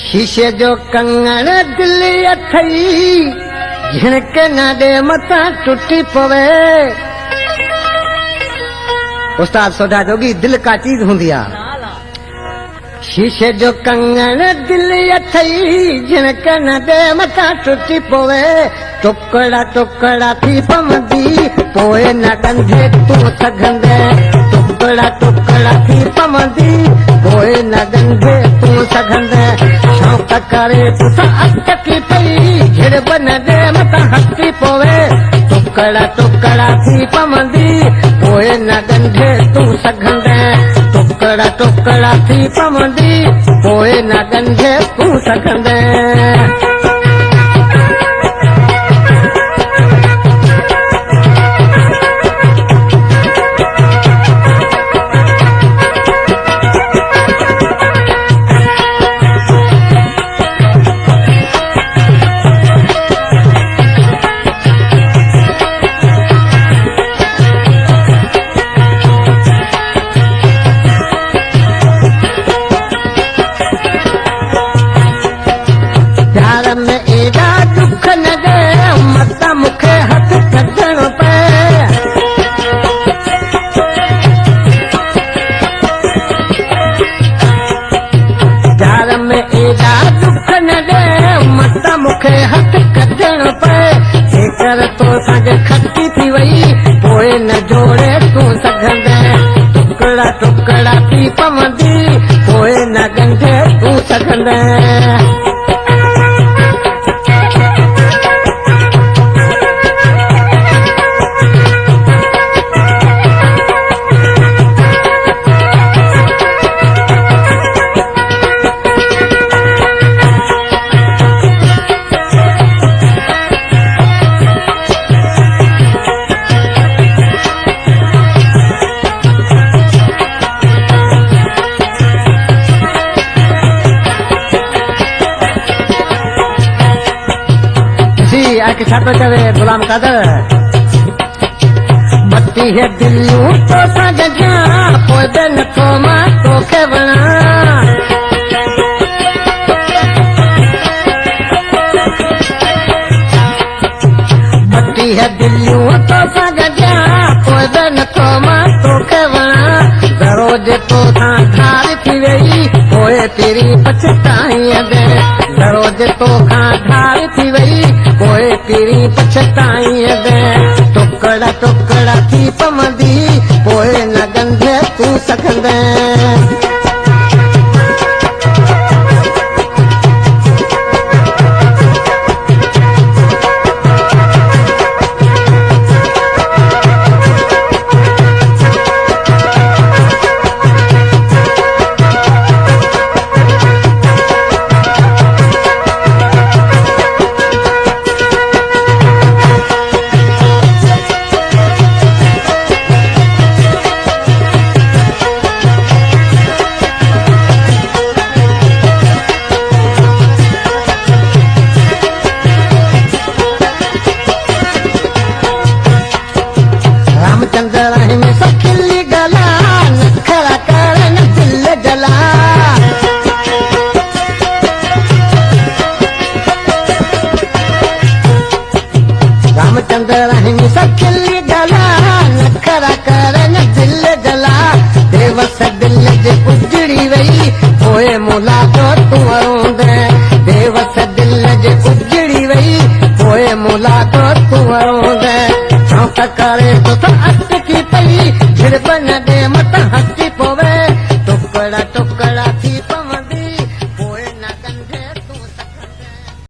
शीशे जो कंगण दिल्ली अथई झिणके न दे मथा टुटी पवे। उस्ताद सोढा जोगी दिल का चीज हुंदी आ। शीशे जो कंगण दिल्ली अथई झिणके न दे मथा टुटी पवे। टुकड़ा टुकड़ा थी पवंदी पोए न गंढे तूं सघंदे। टुकड़ा टुकड़ा थी पवंदी पोए न गंढे तूं सघंदे। शौक़ करे पुठा अटकी पई झिड़ब न दे मथा हटी पोवे। टुकड़ा टुकड़ा थी पवंदी पोए न गंढे तूं सघंदे। टुकड़ा टुकड़ा थी पवंदी पोए न गंढे तूं सघंदे। खटी थी वई पोए न जोड़े तूं सघंदे। टुकड़ा टुकड़ा थी पवंदी पोए न गंढे तूं सघंदे। आके छातो चवे गुलाम कादर बत्ती है दिल्लू तो सजा पोइ बे नथो मां तोखे वणा। बत्ती है दिल्लू तो सजा पोइ बे नथो मां तोखे वणा। दरोज तो सां धार थी वई पोइ तेरी पछताईअ दे। दरोज तो खां धार थी वई पोए तेरी पछताईअ दे। टुकड़ा टुकड़ा थी पवंदी पोए न गंढे तूं सघंदे। करे तो अटकी पई झिड़ब न दे मथा